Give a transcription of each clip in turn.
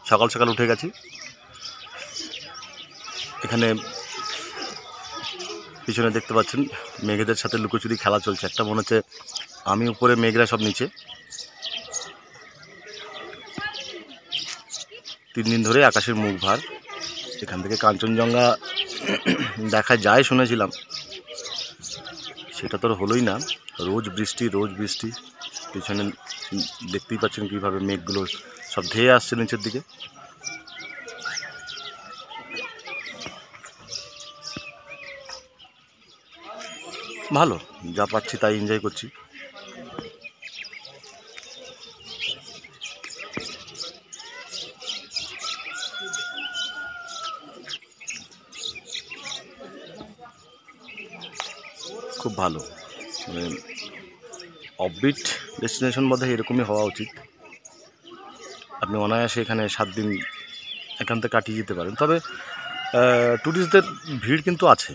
সকাল সকাল উঠে গেছি। এখানে পিছনে দেখতে পাচ্ছেন মেঘেদের সাথে লুকোচুরি খেলা চলছে। একটা মনে হচ্ছে আমি উপরে, মেঘরা সব নিচে। 3 দিন ধরে আকাশের মুখ ভার। এখান থেকে কাঞ্চনজঙ্ঘা দেখা যায় শুনেছিলাম, সেটা তো হলোই না। রোজ বৃষ্টি, রোজ বৃষ্টি। পিছনে দেখতেই পাচ্ছেন কীভাবে মেঘগুলো সব ধেয়ে আসছে নিচের দিকে। ভালো, যা পাচ্ছি তাই এনজয় করছি। খুব ভালো, মানে অফবিট ডেস্টিনেশন বোধহয় এরকমই হওয়া উচিত। আপনি অনায়াসে এখানে 7 দিন এখান থেকে কাটিয়ে যেতে পারেন। তবে ট্যুরিস্টদের ভিড় কিন্তু আছে।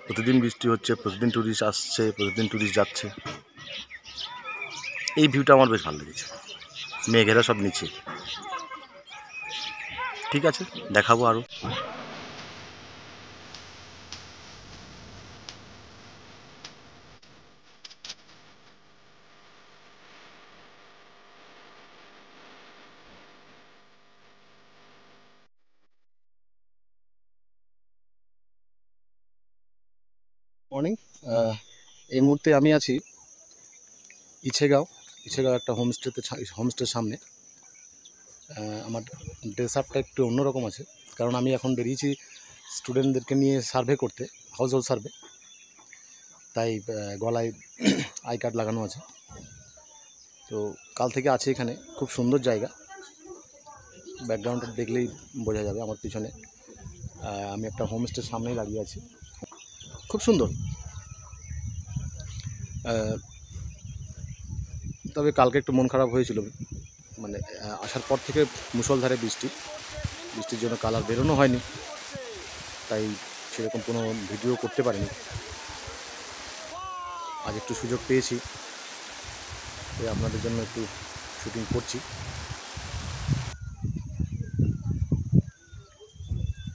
প্রতিদিন বৃষ্টি হচ্ছে, প্রতিদিন ট্যুরিস্ট আসছে, প্রতিদিন ট্যুরিস্ট যাচ্ছে। এই ভিউটা আমার বেশ ভালো লেগেছে, মেঘেরা সব নিচে। ঠিক আছে, দেখাবো আরও। মর্নিং। এই মুহূর্তে আমি আছি ইছেগাঁও একটা হোমস্টের সামনে। আমার ড্রেস আপটা একটু অন্যরকম আছে, কারণ আমি এখন বেরিয়েছি স্টুডেন্টদেরকে নিয়ে সার্ভে করতে, হাউস হোল্ড সার্ভে। তাই গলায় আই কার্ড লাগানো আছে। তো কাল থেকে আছি এখানে। খুব সুন্দর জায়গা, ব্যাকগ্রাউন্ডটা দেখলেই বোঝা যাবে। আমার পিছনে আমি একটা হোমস্টের সামনেই দাঁড়িয়ে আছি, খুব সুন্দর। তবে কালকে একটু মন খারাপ হয়েছিল, মানে আসার পর থেকে মুষলধারে বৃষ্টির জন্য কালার বেরোনো হয়নি, তাই সেরকম কোনো ভিডিও করতে পারিনি। আজ একটু সুযোগ পেয়েছি, তাই আপনাদের জন্য একটু শুটিং করছি।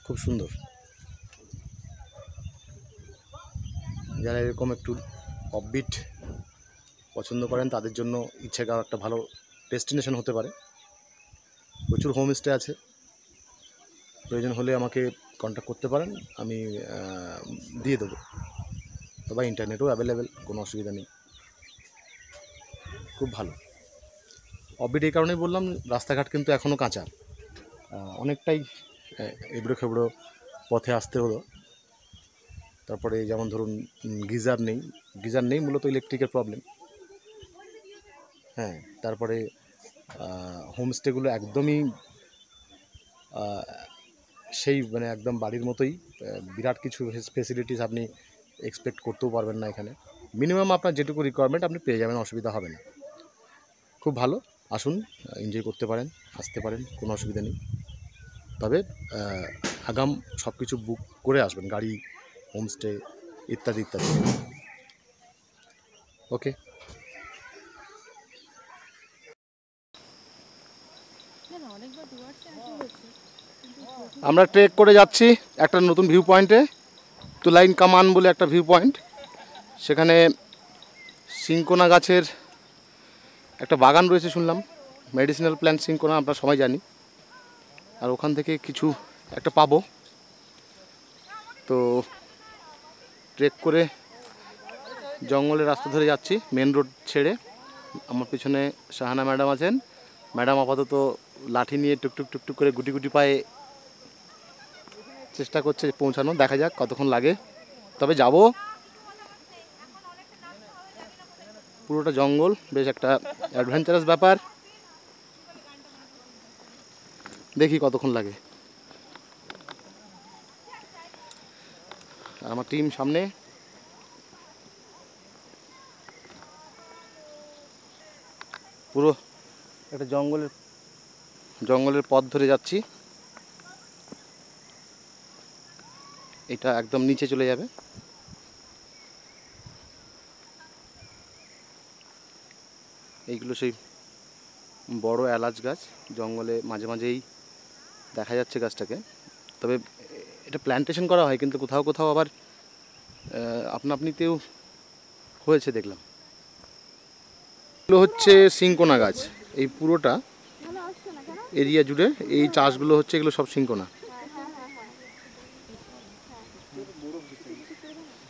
খুব সুন্দর। যারা এরকম একটু অফবিট পছন্দ করেন তাদের জন্য ইছেগাঁও একটা ভালো ডেস্টিনেশন হতে পারে। প্রচুর হোমস্টে আছে, প্রয়োজন হলে আমাকে কন্ট্যাক্ট করতে পারেন, আমি দিয়ে দেবো। তবে ইন্টারনেটও অ্যাভেলেবেল, কোনো অসুবিধা নেই। খুব ভালো। অফবিট এই কারণেই বললাম, রাস্তাঘাট কিন্তু এখনও কাঁচা, অনেকটাই এবড়ো খেবড়ো পথে আসতে হলো। তারপরে যেমন ধরুন গিজার নেই, মূলত ইলেকট্রিকের প্রবলেম। হ্যাঁ, তারপরে হোমস্টেগুলো একদমই সেই মানে একদম বাড়ির মতোই, বিরাট কিছু ফেসিলিটিস আপনি এক্সপেক্ট করতেও পারবেন না এখানে। মিনিমাম আপনার যেটুকু রিকোয়ারমেন্ট আপনি পেয়ে যাবেন, অসুবিধা হবে না। খুব ভালো, আসুন, এনজয় করতে পারেন, আসতে পারেন, কোনো অসুবিধা নেই। তবে আগাম সব কিছু বুক করে আসবেন, গাড়ি, হোমস্টে ইত্যাদি ইত্যাদি। ওকে। আমরা ট্রেক করে যাচ্ছি একটা নতুন ভিউ পয়েন্টে, তুলাইন কামান বলে একটা ভিউ পয়েন্ট। সেখানে সিঙ্কোনা গাছের একটা বাগান রয়েছে শুনলাম, মেডিসিনাল প্ল্যান্ট সিঙ্কোনা, আমরা সবাই জানি। আর ওখান থেকে কিছু একটা পাবো। তো ট্রেক করে জঙ্গলের রাস্তা ধরে যাচ্ছি, মেন রোড ছেড়ে। আমার পিছনে শাহানা ম্যাডাম আছেন। ম্যাডাম আপাতত লাঠি নিয়ে টুকটুক টুকটুক করে গুটি গুটি পায়ে চেষ্টা করছে পৌঁছানো, দেখা যাক কতক্ষণ লাগে। তবে যাব। পুরোটা জঙ্গল, বেশ একটা অ্যাডভেঞ্চারাস ব্যাপার। দেখি কতক্ষণ লাগে। আমার টিম সামনে। পুরো একটা জঙ্গলের পথ ধরে যাচ্ছি। এটা একদম নিচে চলে যাবে। এইগুলো সেই বড় এলাচ গাছ, জঙ্গলে মাঝে মাঝেই দেখা যাচ্ছে গাছটাকে, তবে এটা প্ল্যান্টেশন করা হয়, কিন্তু কোথাও কোথাও আবার আপনা আপনিতেও হয়েছে দেখলাম। এগুলো হচ্ছে সিংকোনা গাছ, এই পুরোটা এরিয়া জুড়ে এই চাষগুলো হচ্ছে, এগুলো সব সিংকোনা।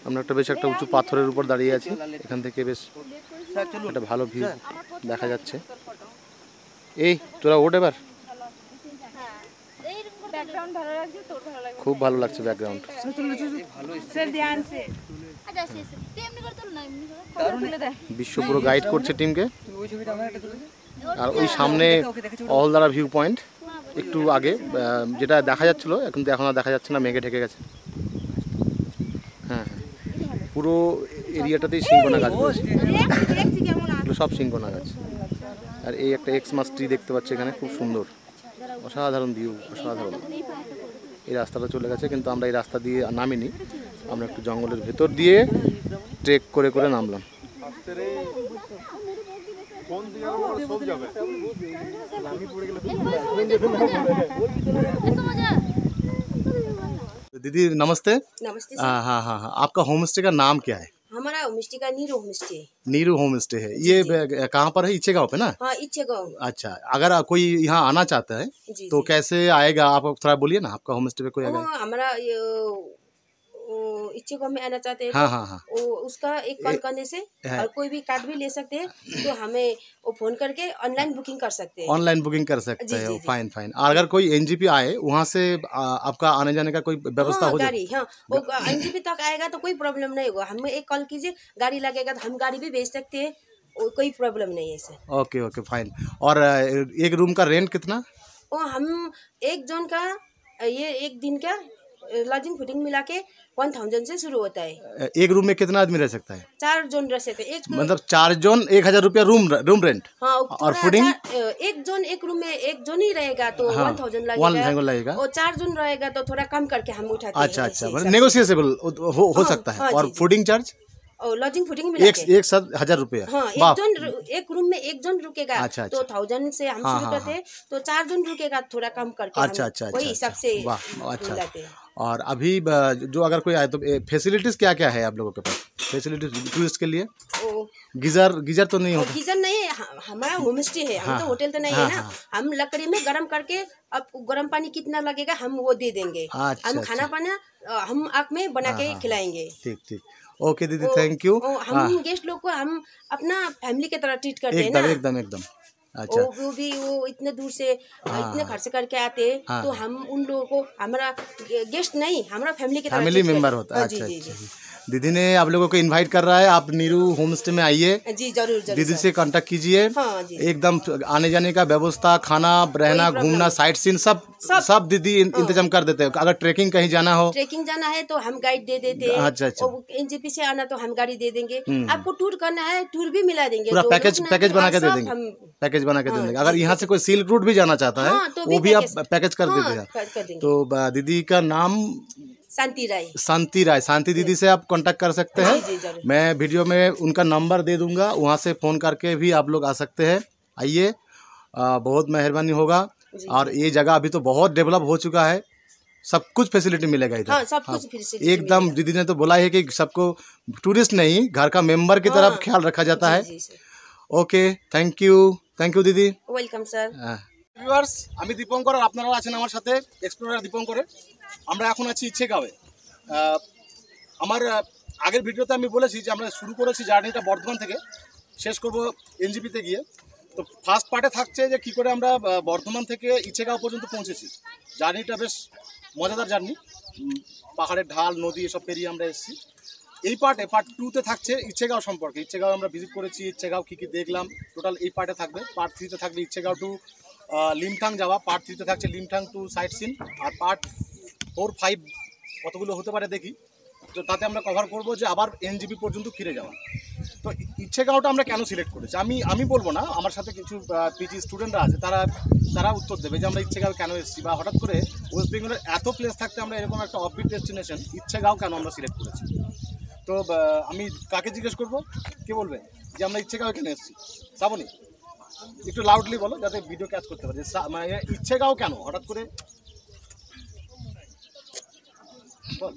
আমরা একটা বেশ একটা উঁচু পাথরের উপর দাঁড়িয়ে আছি, এখান থেকে বেশ একটা ভালো ভিউ দেখা যাচ্ছে। এই তোরা ওঠ এবার, খুব ভালো লাগছে ব্যাকগ্রাউন্ড। বিশ্ব পুরো গাইড করছে টিমকে। আর ওই সামনে অলদারা ভিউ পয়েন্ট, একটু আগে যেটা দেখা যাচ্ছিলো এখন আর দেখা যাচ্ছে না, মেঘে ঢেকে গেছে। হ্যাঁ পুরো এরিয়াটাতেই সিংকোনা গাছ রয়েছে, এগুলো সব সিংকোনা গাছ। আর এই একটা এক্সমাস ট্রি দেখতে পাচ্ছি এখানে, খুব সুন্দর, অসাধারণ ভিউ, অসাধারণ। এই রাস্তাটা চলে গেছে, কিন্তু আমরা এই রাস্তা দিয়ে নামিনি, আমরা একটু জঙ্গলের ভেতর দিয়ে ট্রেক করে করে নামলাম। दीदी नमस्ते। नमस्ते सर। हाँ हाँ हाँ, आपका होम स्टे का नाम क्या है? हमारा होम स्टे का Neeru home stay. Neeru home stay है, ये कहाँ पर है? इच्छे गाँव पे ना? हाँ इच्छे गाँव। अच्छा, अगर कोई यहाँ आना चाहता है जी, तो जी। कैसे आएगा? आप थोड़ा बोलिए ना, आपका होम स्टे पे कोई अगर। हमारा इच्छे गाँव में आना चाहते हैं हाँ तो हाँ हाँ उसका एक कॉल करने से और कोई भी कार्ड भी ले सकते हैं, तो हमें वो फोन करके ऑनलाइन बुकिंग कर सकते हैं। ऑनलाइन बुकिंग कर सकते जी, हैं। जी, जी। Fine fine. और अगर कोई एनजीपी आए वहाँ से आपका आने जाने का कोई व्यवस्था हाँ हो जाए? गाड़ी, हाँ वो एनजीपी तक आएगा तो कोई प्रॉब्लम नहीं होगा, हमें एक कॉल कीजिए, गाड़ी लगेगा तो हम गाड़ी भी भेज सकते हैं, कोई प्रॉब्लम नहीं है सर। Okay okay fine. और एक रूम का रेंट कितना? और हम एक जोन का ये एक दिन का लॉजिंग फूडिंग मिला के 1000 से शुरू होता है। एक रूम में कितना आदमी रह सकता है? 4 जोन रह सकते हैं। एक मतलब 4 जोन 1000 रुपया रूम रेंट। हाँ और फूडिंग? एक जोन, एक रूम में एक जोन ही रहेगा तो हाँ, 1000 1000 लगेगा। और 4 जोन रहेगा तो थोड़ा कम करके हम उठाते हैं। अच्छा अच्छा, मतलब नेगोशिएबल हो सकता है। हाँ, और जी, जी। Fooding charge? और लॉजिंग फूडिंग मिला के एक साथ 1000 रुपया? हाँ वाह। एक रूम में एक जोन रुकेगा। अच्छा, तो अच्छा। 1000 से हम हाँ, शुरू हाँ, करते हैं, तो 4 जोन रुकेगा थोड़ा कम करके अच्छा हम अच्छा वही अच्छा, हिसाब अच्छा। से वाह अच्छा। मिलाते हैं। और अभी जो अगर कोई आए तो फैसिलिटीज क्या क्या है आप लोगों के पास फैसिलिटीज टूरिस्ट के लिए? गीजर तो नहीं होता? गीजर नहीं है, हमारा होम स्टे है, हम हाँ, तो होटल तो नहीं हाँ, है ना। हाँ। हम लकड़ी में गरम करके, अब गरम पानी कितना लगेगा हम वो दे देंगे। अच्छा, हम खाना पाना हम आँख में बना के खिलाएंगे। ठीक ठीक, ओके दीदी, थैंक यू। हम गेस्ट लोग को हम अपना फैमिली की तरह ट्रीट करते हैं एकदम ना। एकदम एकदम। अच्छा, वो भी वो इतने दूर से इतने खर्च करके आते हैं, हाँ, तो हम उन लोगों को हमारा गेस्ट नहीं, हमारा फैमिली की तरह फैमिली treat मेंबर करते होता हैं। है। जी, अच्छा जी, अच्छा। जी। दीदी ने आप लोगों को इनवाइट कर रहा है, आप नीरू होम स्टे में आइए, जी जरूर जरूर दीदी सर। से कांटेक्ट कीजिए। हाँ जी। एकदम आने जाने का व्यवस्था, खाना रहना problem घूमना नहीं। साइट सीन सब दीदी इंतजाम कर देते हैं। अगर ट्रेकिंग कहीं जाना हो, ट्रेकिंग जाना है तो हम गाइड दे देते हैं। अच्छा, अच्छा। और एनजीपी से आना तो हम गाड़ी दे देंगे। आपको टूर करना है टूर भी मिला देंगे, पूरा जो पैकेज रुकना पैकेज है, बना के दे सब देंगे। हम पैकेज बना के दे हाँ, देंगे। अगर जी, यहाँ से कोई सिल्क रूट भी जाना चाहता है हाँ, तो वो भी आप पैकेज- पैकेज कर हाँ, देते हैं। कर देंगे। तो दीदी का नाम शांति राय। शांति राय, शांति दीदी से आप कांटेक्ट कर सकते हैं। जी, जी, जरूर। मैं वीडियो में उनका नंबर दे दूंगा, वहाँ से फ़ोन करके भी आप लोग आ सकते हैं। आइए, बहुत मेहरबानी होगा। जी, और ये जगह अभी तो बहुत डेवलप हो चुका है, सब कुछ फैसिलिटी मिलेगा इधर। हाँ सब कुछ facility एकदम मिलेगा। दीदी ने तो बोला है कि सबको टूरिस्ट नहीं, घर का मेंबर की तरह हाँ, ख्याल रखा जाता है। जी, जी, ওকে, থ্যাংক ইউ দিদি। Welcome sir. ভিউয়ার্স, আমি দীপঙ্কর আর আপনারা আছেন আমার সাথে এক্সপ্লোরার দীপঙ্করে। আমরা এখন আছি ইচ্ছেগাঁওয়ে। আমার আগের ভিডিওতে আমি বলেছি যে আমরা শুরু করেছি জার্নিটা বর্ধমান থেকে, শেষ করব এনজিপিতে গিয়ে। তো ফার্স্ট পার্টে থাকছে যে কী করে আমরা বর্ধমান থেকে ইচ্ছেগাঁও পর্যন্ত পৌঁছেছি। জার্নিটা বেশ মজাদার জার্নি, পাহাড়ের ঢাল নদী এসব পেরিয়ে আমরা এসেছি। এই পার্টে পার্ট 2তে থাকছে ইচ্ছেগাঁও সম্পর্কে। ইচ্ছেগাঁও আমরা ভিজিট করেছি, ইচ্ছেগাঁও কী কী দেখলাম, টোটাল এই পার্টে থাকবে। পার্ট 3তে থাকবে ইচ্ছেগাঁও টু লিমথাং যাওয়া, পার্ট 3তে থাকছে লিমথাং টু সাইট সিন, আর পার্ট 4, 5 কতগুলো হতে পারে দেখি। তো তাতে আমরা কভার করব যে আবার এনজিপি পর্যন্ত ফিরে যাওয়া। তো ইচ্ছেগাঁওটা আমরা কেন সিলেক্ট করেছি আমি বলবো না, আমার সাথে কিছু পিজি স্টুডেন্টরা আছে, তারা উত্তর দেবে যে আমরা ইচ্ছেগাঁও কেন এসেছি, বা হঠাৎ করে ওয়েস্ট বেঙ্গলের এত প্লেস থাকতে আমরা এরকম একটা অফবিট ডেস্টিনেশন ইচ্ছেগাঁও কেন আমরা সিলেক্ট করেছি। তো আমি কাকে জিজ্ঞেস করবো, কে বলবে যে আমরা ইচ্ছেগাঁও কেন এসেছি? শ্রাবণী, একটু লাউডলি বলো যাতে ভিডিও ক্যাচ করতে পারে। মানে ইচ্ছেগাঁও কেন হঠাৎ করে বল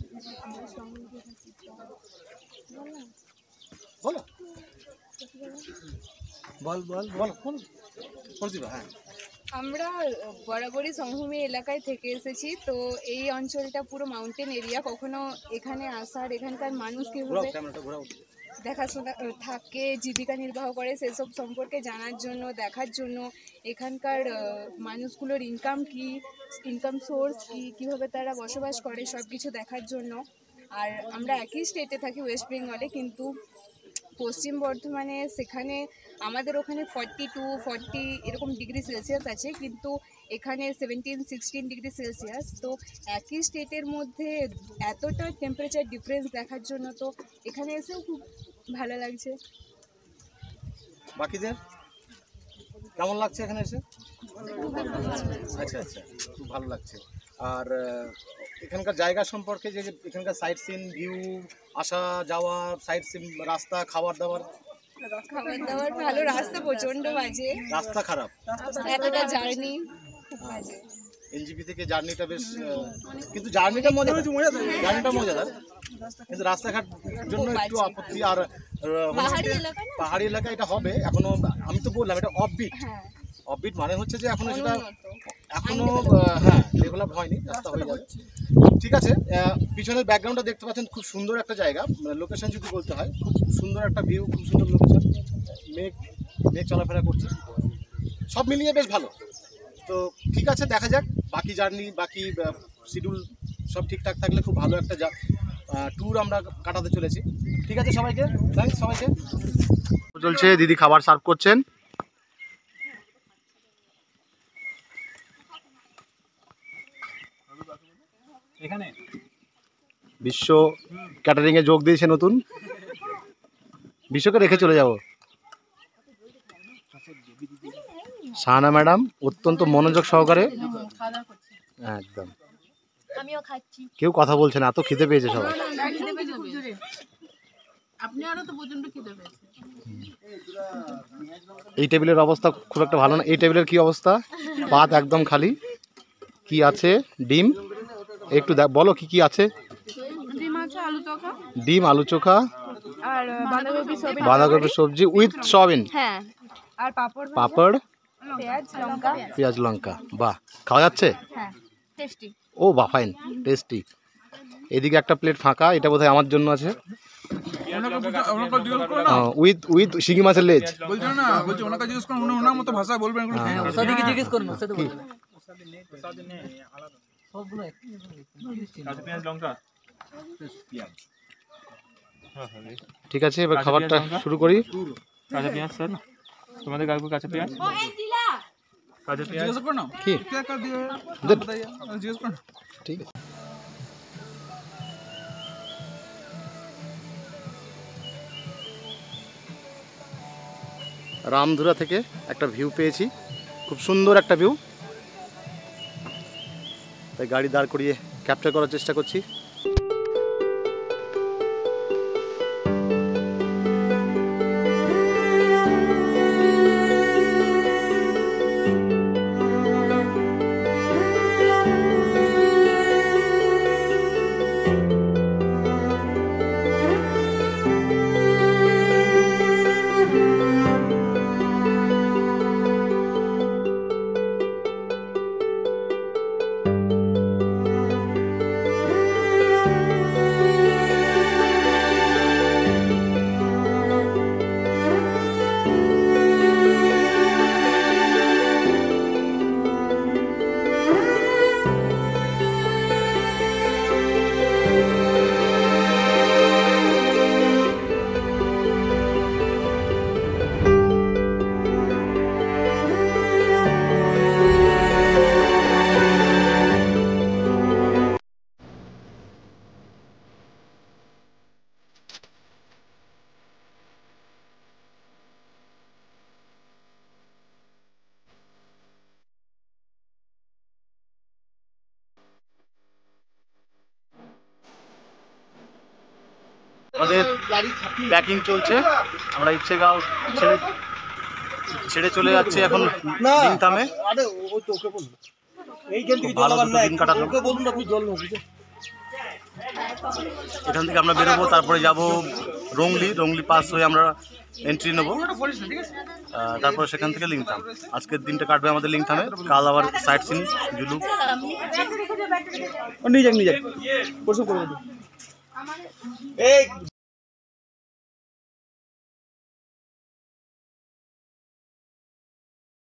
বলো বল বল বল বল প্রতিভা। হ্যাঁ, আমরা বরাবরই সমভূমি এলাকায় থেকে এসেছি, তো এই অঞ্চলটা পুরো মাউন্টেন এরিয়া। কখনো এখানে আসার, এখানকার মানুষ ঘোরাও কীভাবে ক্যামেরাটা ঘোরাও। দেখাশোনা থাকে, জীবিকা নির্বাহ করে, সেসব সম্পর্কে জানার জন্য, দেখার জন্য, এখানকার মানুষগুলোর ইনকাম কি, ইনকাম সোর্স কি, কীভাবে তারা বসবাস করে, সব কিছু দেখার জন্য। আর আমরা একই স্টেটে থাকি, ওয়েস্ট বেঙ্গলে, কিন্তু পশ্চিম বর্ধমানে সেখানে আমাদের ওখানে 42-40 এরকম ডিগ্রি সেলসিয়াস আছে, কিন্তু এখানে 17-16 ডিগ্রি সেলসিয়াস। তো একই স্টেটের মধ্যে এতটা টেম্পারেচার ডিফারেন্স দেখার জন্য তো এখানে এসেও খুব ভালো লাগছে। বাকিদের কেমন লাগছে এখানে এসে? আচ্ছা আচ্ছা, খুব ভালো লাগছে। আর এখানকার জায়গা সম্পর্কে যে এখানকার সাইট সিন, ভিউ, আসা যাওয়া, সাইট সিন, রাস্তা, খাবার দাবার? খাবার দাবার ভালো, রাস্তা প্রচণ্ড বাজে, রাস্তা খারাপ, এতটা জার্নি খুব বাজে। এনজিপি থেকে জার্নিটা বেশ, কিন্তু জার্নিটা মজাদার, জার্নিটা মজাদার, কিন্তু রাস্তাঘাট জন্য একটু আপত্তি। আর পাহাড়ি এলাকা এটা হবে এখনো, আমি তো বললাম এটা অফবিট। হ্যাঁ, অফবিট মানে হচ্ছে যে এখনো সেটা অনুন্নত। এখনো, হ্যাঁ ডেভেলপ হয়নি, রাস্তা হয়ে যাবে। ঠিক আছে, পিছনের ব্যাকগ্রাউন্ডটা দেখতে পাচ্ছেন, খুব সুন্দর একটা জায়গা, মানে লোকেশন যদি বলতে হয়, খুব সুন্দর একটা ভিউ, খুব সুন্দর লোকেশন, মেঘ মেঘ চলাফেরা করছে, সব মিলিয়ে বেশ ভালো। তো ঠিক আছে, দেখা যাক বাকি জার্নি, বাকি শিডিউল সব ঠিকঠাক থাকলে খুব ভালো একটা ট্যুর আমরা কাটাতে চলেছি। ঠিক আছে, সবাইকে থ্যাঙ্কস, সবাইকে। চলছে, দিদি খাবার সার্ভ করছেন। এখানে বিশ্ব ক্যাটারিং এ যোগ দিয়েছে নতুন, বিশ্বকে রেখে চলে যাব। শাহানা ম্যাডাম অত্যন্ত মনোযোগ সহকারে, একদম আমিও খাচ্ছি। কেউ কথা বলছে না, এত খিদে পেয়েছে সবাই। আপনি আরো তো প্রচন্ড খিদে পেয়েছে। এই টেবিলের অবস্থা খুব একটা ভালো না। এই টেবিলের কি অবস্থা? পাত একদম খালি। কি আছে? ডিম, একটু বলো কি কি আছে। ডিম আছে, আলু চোখা, ডিম, আলু চোখা, আর বাঁধাকপি, সয়াবিন, বাঁধাকপির সবজি উইথ সয়াবিন, হ্যাঁ, আর পাঁপড়, পাপড়, পেঁয়াজ, লঙ্কা। পেঁয়াজ, লঙ্কা। বাহ, খাওয়া যাচ্ছে? হ্যাঁ, টেস্টি। ও বাহ, ফাইন, টেস্টি। এদিকে একটা প্লেট ফাঁকা, এটা বোধহয় আমার জন্য আছে, উইথ উইথ শিঙি মাছের লেজ। বলছো না, বলছি ওনাকে জিজ্ঞেস করুন, উনি ওনার মতো ভাষা বলবেন। ওসাদিকে জিজ্ঞেস করুন, ওসাদে বলবে। ঠিক আছে, এবার খাবারটা শুরু করি। কাঁচা পেঁয়াজ স্যার, তোমাদের কাকু কাঁচা পেঁয়াজ, কাঁচা পেঁয়াজ জিজ্ঞেস করুন না কি? क्या कर दिया দেন। बताइए, जिज्ञेस করুন। ঠিক আছে। রামধুরা থেকে একটা ভিউ পেয়েছি, খুব সুন্দর একটা ভিউ, তাই গাড়ি দাঁড় করিয়ে ক্যাপচার করার চেষ্টা করছি। আমাদের প্যাকিং চলছে, আমরা ইচ্ছেগাঁও ছেড়ে চলে যাচ্ছি এখন দিনতামে। ভালো দুটো দিন কাটালাম। এখান থেকে আমরা বেরোবো, তারপরে যাব রংলি পাস হয়ে আমরা এন্ট্রি নেবো, তারপরে সেখান থেকে লিংথাম। আজকের দিনটা কাটবে আমাদের লিংথামে, কাল আবার সাইট সিন জুলুক। নিয়ে যাক